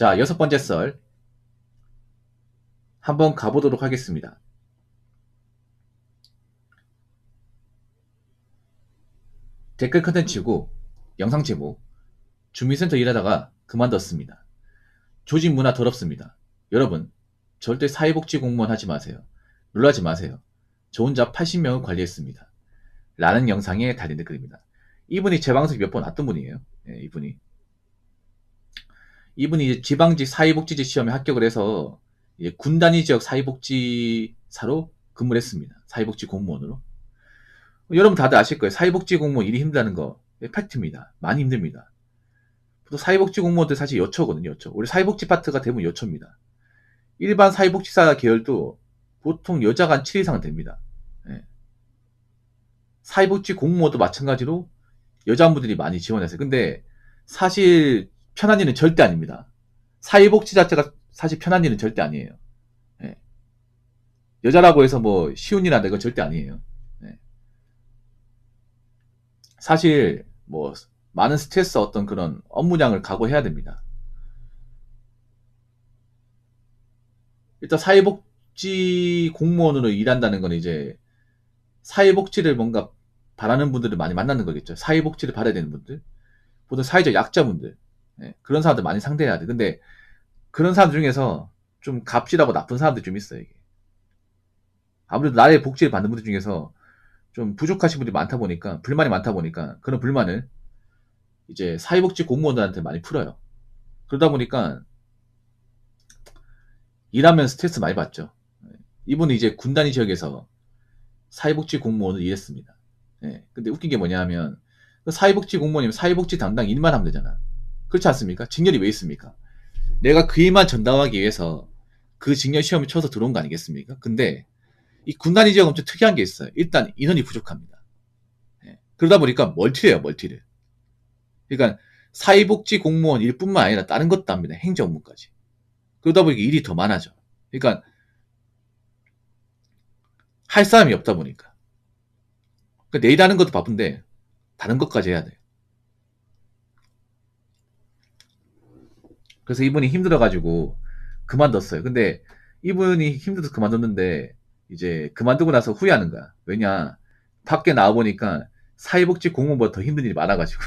자, 6번째 썰 한번 가보도록 하겠습니다. 댓글 컨텐츠고 영상 제목 주민센터 일하다가 그만뒀습니다. 조직 문화 더럽습니다. 여러분 절대 사회복지 공무원 하지 마세요. 놀라지 마세요. 저 혼자 80명을 관리했습니다. 라는 영상에 달린 댓글입니다. 이분이 제 방송에 몇 번 왔던 분이에요. 네, 이분이 이제 지방직 사회복지직 시험에 합격을 해서 이제 군 단위 지역 사회복지사로 근무를 했습니다. 사회복지 공무원으로. 여러분 다들 아실 거예요. 사회복지 공무원 일이 힘들다는 거 팩트입니다. 많이 힘듭니다. 또 사회복지 공무원들 사실 여초거든요. 여초. 우리 사회복지 파트가 대부분 여초입니다. 일반 사회복지사 계열도 보통 여자가 한 7 이상은 됩니다. 예. 사회복지 공무원도 마찬가지로 여자분들이 많이 지원했어요. 근데 사실 편한 일은 절대 아닙니다. 사회복지 자체가 사실 편한 일은 절대 아니에요. 예. 여자라고 해서 뭐 쉬운 일 한다 이건 절대 아니에요. 예. 사실 뭐 많은 스트레스 어떤 그런 업무량을 각오해야 됩니다. 일단 사회복지 공무원으로 일한다는 건 이제 사회복지를 뭔가 바라는 분들을 많이 만나는 거겠죠. 사회복지를 받아야 되는 분들, 보통 사회적 약자분들, 예, 그런 사람들 많이 상대해야 돼. 근데 그런 사람들 중에서 좀 갑질하고 나쁜 사람들 좀 있어요. 이게. 아무래도 나의 복지를 받는 분들 중에서 좀 부족하신 분들이 많다 보니까, 불만이 많다 보니까 그런 불만을 이제 사회복지 공무원들한테 많이 풀어요. 그러다 보니까 일하면 스트레스 많이 받죠. 이분은 이제 군 단위 지역에서 사회복지 공무원을 일했습니다. 예. 근데 웃긴 게 뭐냐 하면 사회복지 공무원이면 사회복지 담당 일만 하면 되잖아. 그렇지 않습니까? 직렬이 왜 있습니까? 내가 그 일만 전담하기 위해서 그 직렬 시험을 쳐서 들어온 거 아니겠습니까? 근데 이 군 단위 지역은 좀 특이한 게 있어요. 일단 인원이 부족합니다. 예. 그러다 보니까 멀티를 해요. 멀티를. 그러니까 사회복지 공무원 일뿐만 아니라 다른 것도 합니다. 행정 업무까지. 그러다 보니까 일이 더 많아져. 그러니까 할 사람이 없다 보니까. 그러니까 내일 하는 것도 바쁜데 다른 것까지 해야 돼. 그래서 이분이 힘들어가지고 그만뒀어요. 근데 이분이 힘들어서 그만뒀는데 이제 그만두고 나서 후회하는 거야. 왜냐 밖에 나와보니까 사회복지 공무원보다 더 힘든 일이 많아가지고.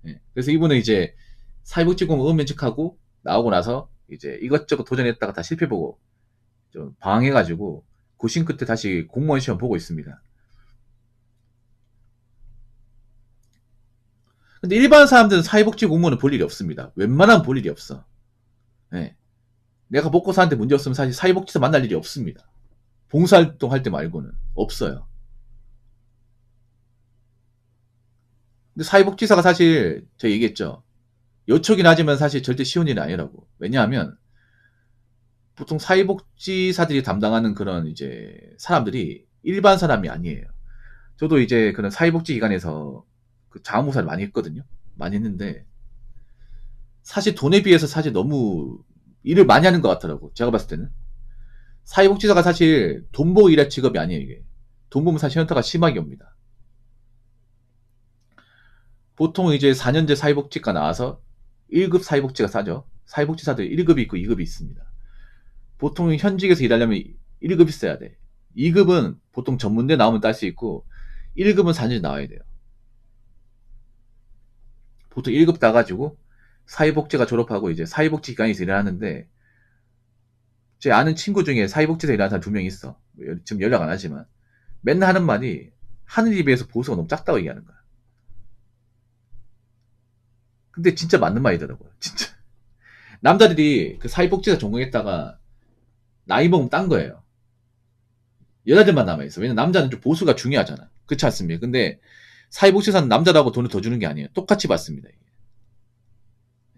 예. 그래서 이분은 이제 사회복지 공무원 면직하고 나오고 나서 이제 이것저것 도전했다가 다 실패보고 좀 방황해가지고 고심 끝에 다시 공무원 시험 보고 있습니다. 근데 일반 사람들은 사회복지 공무원은 볼 일이 없습니다. 웬만하면 볼 일이 없어. 예. 내가 먹고 사는데 문제 없으면 사실 사회복지사 만날 일이 없습니다. 봉사활동 할 때 말고는 없어요. 근데 사회복지사가 사실 제가 얘기했죠. 여초긴 하지만 사실 절대 쉬운 일은 아니라고. 왜냐하면 보통 사회복지사들이 담당하는 그런 이제 사람들이 일반 사람이 아니에요. 저도 이제 그런 사회복지 기관에서 그 자원봉사를 많이 했거든요. 많이 했는데 사실 돈에 비해서 사실 너무 일을 많이 하는 것 같더라고. 제가 봤을 때는 사회복지사가 사실 돈 보고 일할 직업이 아니에요. 이게 돈 보면 사실 현타가 심하게 옵니다. 보통 이제 4년제 사회복지과 나와서 1급 사회복지가 싸죠. 사회복지사들 1급이 있고 2급이 있습니다. 보통 현직에서 일하려면 1급 있어야 돼. 2급은 보통 전문대 나오면 딸 수 있고 1급은 4년제 나와야 돼요. 보통 1급 따가지고 사회복지가 졸업하고 이제 사회복지 기관에서 일을 하는데 제 아는 친구 중에 사회복지사 일하는 사람 2명 있어. 지금 연락 안 하지만 맨날 하는 말이 하늘에 비해서 보수가 너무 작다고 얘기하는 거야. 근데 진짜 맞는 말이더라고요. 진짜. 남자들이 그 사회복지사 전공했다가 나이 먹으면 딴 거예요. 여자들만 남아있어. 왜냐면 남자는 좀 보수가 중요하잖아. 그렇지 않습니까? 근데 사회복지사는 남자라고 돈을 더 주는 게 아니에요. 똑같이 받습니다.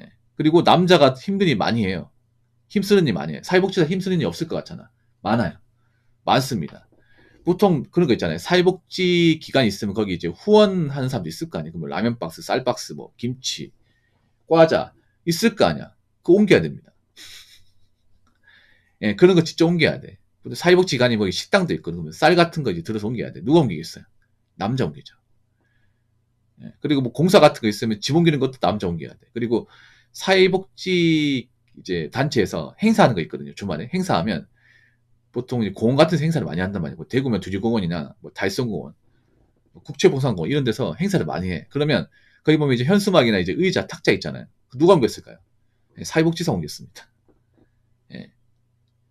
예. 그리고 남자가 힘든 일 많이 해요. 힘쓰는 일 많이 해요. 사회복지사 힘쓰는 일 없을 것 같잖아. 많아요. 많습니다. 보통 그런 거 있잖아요. 사회복지 기관이 있으면 거기 이제 후원하는 사람도 있을 거 아니에요. 뭐 라면 박스, 쌀 박스, 뭐 김치, 과자 있을 거 아니야. 그거 옮겨야 됩니다. 예, 그런 거 진짜 옮겨야 돼. 사회복지 기관이 뭐 식당도 있거든. 그러면 쌀 같은 거 이제 들어서 옮겨야 돼. 누가 옮기겠어요? 남자 옮기죠. 예, 그리고 뭐 공사 같은 거 있으면 집 옮기는 것도 남자 옮겨야 돼. 그리고 사회복지 이제 단체에서 행사하는 거 있거든요. 주말에 행사하면 보통 이제 공원 같은 행사를 많이 한단 말이에요. 뭐 대구면 두지공원이나 뭐 달성공원, 뭐 국채보상공원 이런 데서 행사를 많이 해. 그러면 거기 보면 이제 현수막이나 이제 의자, 탁자 있잖아요. 누가 옮겼을까요? 사회복지사 옮겼습니다. 예.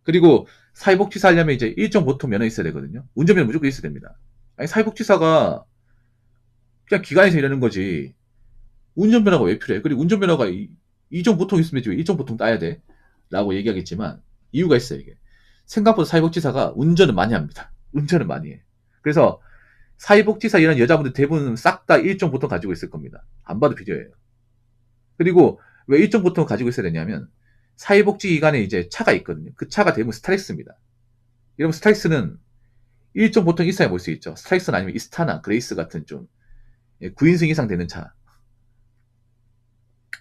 그리고 사회복지사 하려면 이제 일정 보통 면허 있어야 되거든요. 운전면허 무조건 있어야 됩니다. 아니 사회복지사가 그냥 기관에서 일하는 거지 운전면허가 왜 필요해? 그리고 운전면허가 이종 보통 있으면 왜 이종 보통 따야 돼? 라고 얘기하겠지만 이유가 있어요. 이게 생각보다 사회복지사가 운전을 많이 합니다. 운전을 많이 해. 그래서 사회복지사 일하는 여자분들 대부분 싹 다 일종 보통 가지고 있을 겁니다. 안 봐도 필요해요. 그리고 왜 일종 보통 가지고 있어야 되냐면 사회복지기관에 이제 차가 있거든요. 그 차가 대부분 스타렉스입니다. 여러분 스타렉스는 일종 보통 있어야 볼 수 있죠. 스타렉스는 아니면 이스타나 그레이스 같은 좀 9인승 이상 되는 차.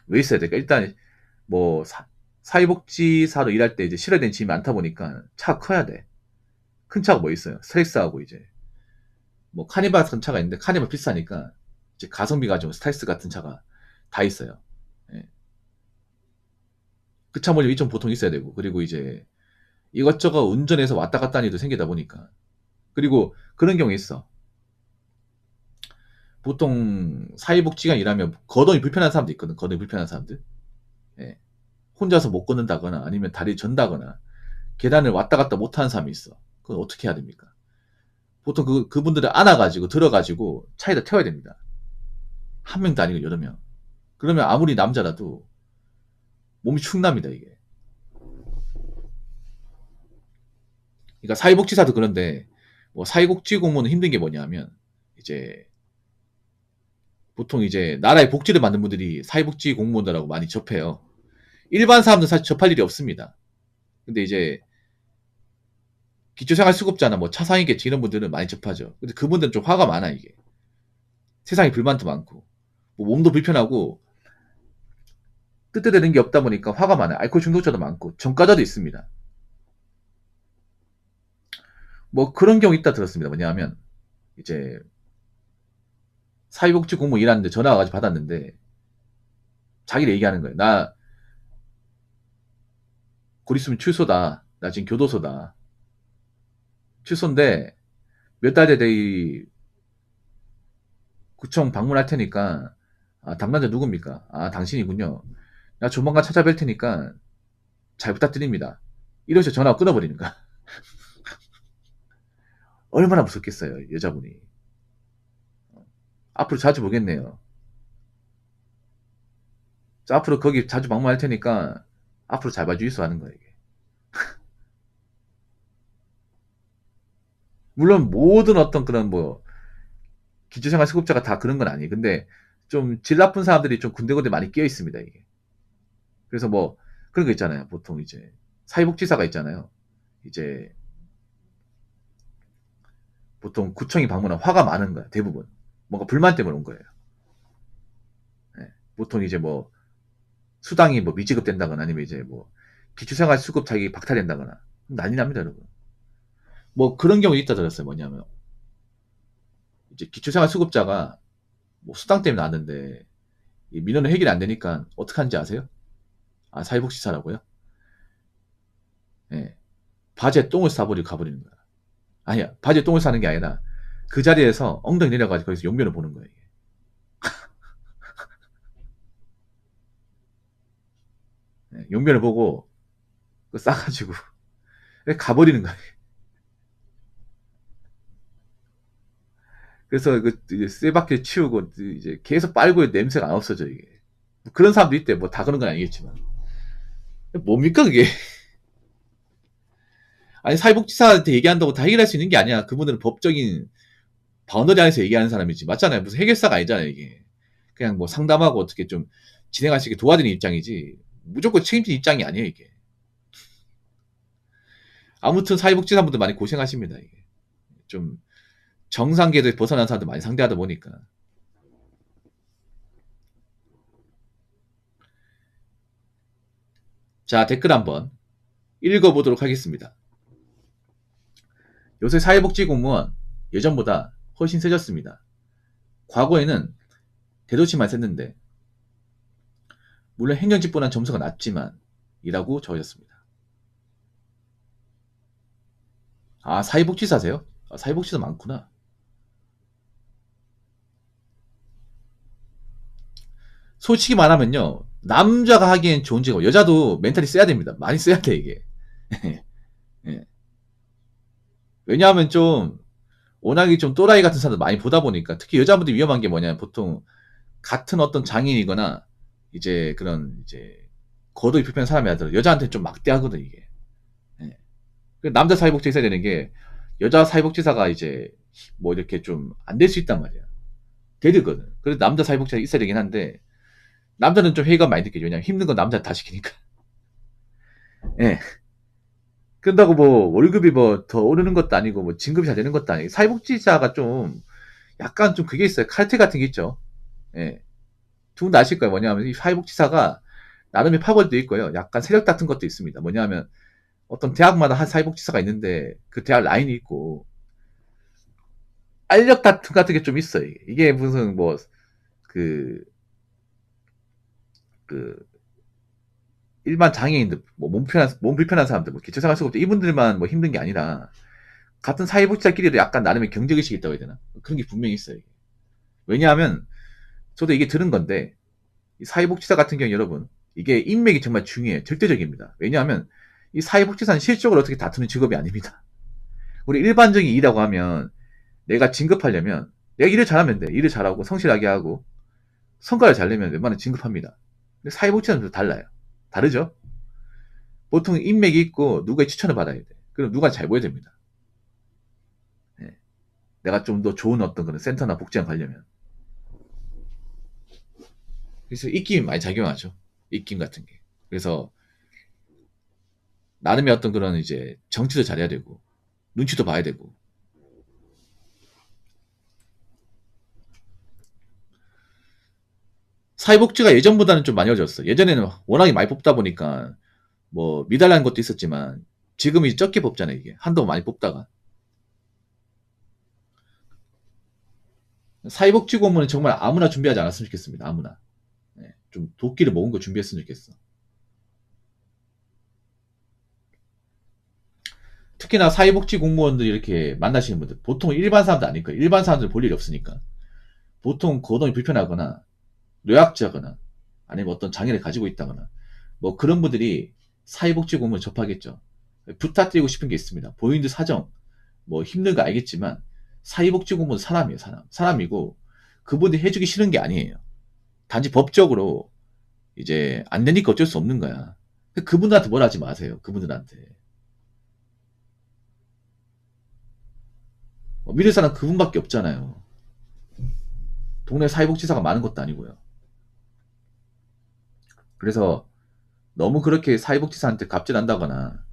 왜 있어야 될까? 일단 뭐 사회복지사로 일할 때 이제 실어야 되는 짐이 많다 보니까 차가 커야 돼. 큰 차가 뭐 있어요? 스타렉스하고 이제 뭐 카니발 같은 차가 있는데 카니발 비싸니까 이제 가성비 가지고 스타렉스 같은 차가 다 있어요. 예. 그 차 몰려 좀 보통 있어야 되고 그리고 이제 이것저것 운전해서 왔다 갔다 하는 일도 생기다 보니까 그리고 그런 경우 있어. 보통 사회복지관 일하면 거동이 불편한 사람도 있거든. 거동이 불편한 사람들. 예. 혼자서 못 걷는다거나 아니면 다리 전다거나 계단을 왔다 갔다 못하는 사람이 있어. 그건 어떻게 해야 됩니까? 보통 그분들을 안아가지고 들어가지고 차에다 태워야 됩니다. 한 명도 아니고 여러 명. 그러면 아무리 남자라도 몸이 축납니다 이게. 그러니까 사회복지사도 그런데 뭐 사회복지 공무원은 힘든 게 뭐냐면 이제 보통 이제 나라의 복지를 만든 분들이 사회복지 공무원들하고 많이 접해요. 일반 사람들은 사실 접할 일이 없습니다. 근데 이제 기초생활수급자나 뭐 차상위계층 이런 분들은 많이 접하죠. 근데 그분들은 좀 화가 많아 이게. 세상에 불만도 많고 뭐 몸도 불편하고 뜨뜻대는 게 없다 보니까 화가 많아요. 알코올 중독자도 많고 전과자도 있습니다. 뭐 그런 경우 있다 들었습니다. 뭐냐면 이제 사회복지 공무원 일하는데 전화 와가지고 받았는데 자기를 얘기하는 거예요. 나 곧 있으면 출소다. 나 지금 교도소다. 출소인데 몇 달 뒤에 이 구청 방문할 테니까 담당자 누굽니까? 당신이군요. 나 조만간 찾아뵐 테니까 잘 부탁드립니다. 이러면서 전화 끊어버리는 거야. 얼마나 무섭겠어요, 여자분이. 앞으로 자주 보겠네요. 앞으로 거기 자주 방문할 테니까 앞으로 잘 봐주이소 하는 거예요, 이게. 물론 모든 어떤 그런 뭐 기초생활 수급자가 다 그런 건 아니에요. 근데 좀 질 나쁜 사람들이 좀 군데군데 많이 끼어 있습니다, 이게. 그래서 뭐 그런 거 있잖아요. 보통 이제 사회복지사가 있잖아요. 이제 보통 구청이 방문하면 화가 많은 거야, 대부분. 뭔가 불만 때문에 온 거예요. 네. 보통 이제 뭐 수당이 뭐 미지급된다거나 아니면 이제 뭐 기초생활 수급 자기 박탈된다거나 난리 납니다, 여러분. 뭐 그런 경우 있다 들었어요. 뭐냐면 이제 기초생활 수급자가 뭐 수당 때문에 나왔는데 이 민원은 해결이 안 되니까 어떻게 하는지 아세요? 사회복지사라고요? 예. 바지에 똥을 싸버리고 가버리는 거야. 아니야, 바지에 똥을 싸는 게 아니라 그 자리에서 엉덩이 내려가지고 거기서 용변을 보는 거예요. 이게. 예, 용변을 보고 싸가지고 가버리는 거예요. 그래서 그 쇠바퀴 치우고 이제 계속 빨고 냄새가 안 없어져 이게. 그런 사람도 있대. 뭐 다 그런 건 아니겠지만. 뭡니까 그게? 아니 사회복지사한테 얘기한다고 다 해결할 수 있는 게 아니야. 그분들은 법적인 바운더리 안에서 얘기하는 사람이지. 맞잖아요. 무슨 해결사가 아니잖아요 이게. 그냥 뭐 상담하고 어떻게 좀 진행할 수 있게 도와드리는 입장이지. 무조건 책임진 입장이 아니에요 이게. 아무튼 사회복지사분들 많이 고생하십니다 이게. 좀 정상계에서 벗어난 사람들 많이 상대하다 보니까. 자, 댓글 한번 읽어보도록 하겠습니다. 요새 사회복지 공무원 예전보다 훨씬 세졌습니다. 과거에는 대도시만 셌는데 물론 행정직보다는 점수가 낮지만 이라고 적어졌습니다. 아, 사회복지사세요? 아, 사회복지사 많구나. 솔직히 말하면요, 남자가 하기엔 좋은 직업, 여자도 멘탈이 세야 됩니다. 많이 세야 돼, 이게. 예. 왜냐하면 좀, 워낙에 좀 또라이 같은 사람들 많이 보다 보니까, 특히 여자분들이 위험한 게 뭐냐면, 보통, 같은 어떤 장인이거나, 이제 그런, 이제, 거도이 불편한 사람이 하더라도, 여자한테 좀 막대하거든, 이게. 예. 남자 사회복지사 있어야 되는 게, 여자 사회복지사가 이제, 뭐 이렇게 좀, 안 될 수 있단 말이야. 되거든. 그래서 남자 사회복지사 있어야 되긴 한데, 남자는 좀 회의감 많이 느끼죠. 왜냐면 힘든 건 남자 다 시키니까. 예. 그런다고 뭐 월급이 뭐 더 오르는 것도 아니고 뭐 진급이 잘 되는 것도 아니고 사회복지사가 좀 약간 좀 그게 있어요. 칼퇴 같은 게 있죠. 예. 두 분 다 아실 거예요. 뭐냐면 이 사회복지사가 나름의 파벌도 있고요. 약간 세력 같은 것도 있습니다. 뭐냐면 어떤 대학마다 한 사회복지사가 있는데 그 대학 라인이 있고 알력 같은 게 좀 있어요. 이게 무슨 뭐 그 일반 장애인들, 뭐 몸 불편한 사람들, 뭐 기초생활 수급자 이분들만 뭐 힘든 게 아니라 같은 사회복지사끼리도 약간 나름의 경쟁의식이 있다고 해야 되나? 그런 게 분명히 있어요. 왜냐하면 저도 이게 들은 건데 이 사회복지사 같은 경우 여러분 이게 인맥이 정말 중요해요. 절대적입니다. 왜냐하면 이 사회복지사는 실적으로 어떻게 다투는 직업이 아닙니다. 우리 일반적인 일이라고 하면 내가 진급하려면 내가 일을 잘하면 돼. 일을 잘하고 성실하게 하고 성과를 잘 내면 웬만하면 진급합니다. 근데 사회복지사는 좀 달라요. 다르죠? 보통 인맥이 있고 누구의 추천을 받아야 돼. 그럼 누가 잘 보여야 됩니다. 네. 내가 좀 더 좋은 어떤 그런 센터나 복지관 가려면. 그래서 입김이 많이 작용하죠. 입김 같은 게. 그래서 나름의 어떤 그런 이제 정치도 잘해야 되고 눈치도 봐야 되고. 사회복지가 예전보다는 좀 많이 어려졌어. 예전에는 워낙에 많이 뽑다 보니까 뭐 미달라는 것도 있었지만 지금은 적게 뽑잖아요. 이게 한도 많이 뽑다가 사회복지 공무원은 정말 아무나 준비하지 않았으면 좋겠습니다. 아무나. 네, 좀 도끼를 모은 거 준비했으면 좋겠어. 특히나 사회복지 공무원들 이렇게 만나시는 분들 보통 일반 사람들 아닐 거예요. 일반 사람들 볼 일이 없으니까 보통 거동이 불편하거나 노약자거나 아니면 어떤 장애를 가지고 있다거나 뭐 그런 분들이 사회복지 공무원 접하겠죠. 부탁드리고 싶은 게 있습니다. 본인들 사정 뭐 힘든 거 알겠지만 사회복지 공무원 사람이에요. 사람이고 그분들이 해주기 싫은 게 아니에요. 단지 법적으로 이제 안 되니까 어쩔 수 없는 거야. 그분들한테 뭘 하지 마세요. 그분들한테 믿을 사람 그분밖에 없잖아요. 동네 사회복지사가 많은 것도 아니고요. 그래서 너무 그렇게 사회복지사한테 갑질한다거나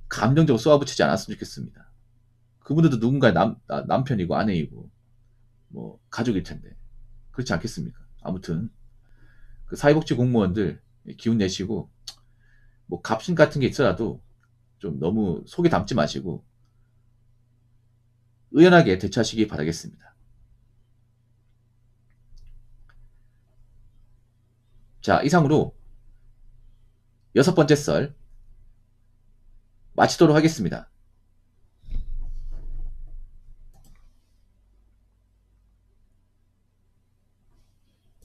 감정적으로 쏘아붙이지 않았으면 좋겠습니다. 그분들도 누군가의 남편이고 아내이고 뭐 가족일 텐데 그렇지 않겠습니까? 아무튼 그 사회복지 공무원들 기운 내시고 뭐 갑신 같은 게 있어라도 좀 너무 속에 담지 마시고 의연하게 대처하시기 바라겠습니다. 자, 이상으로 6번째 썰 마치도록 하겠습니다.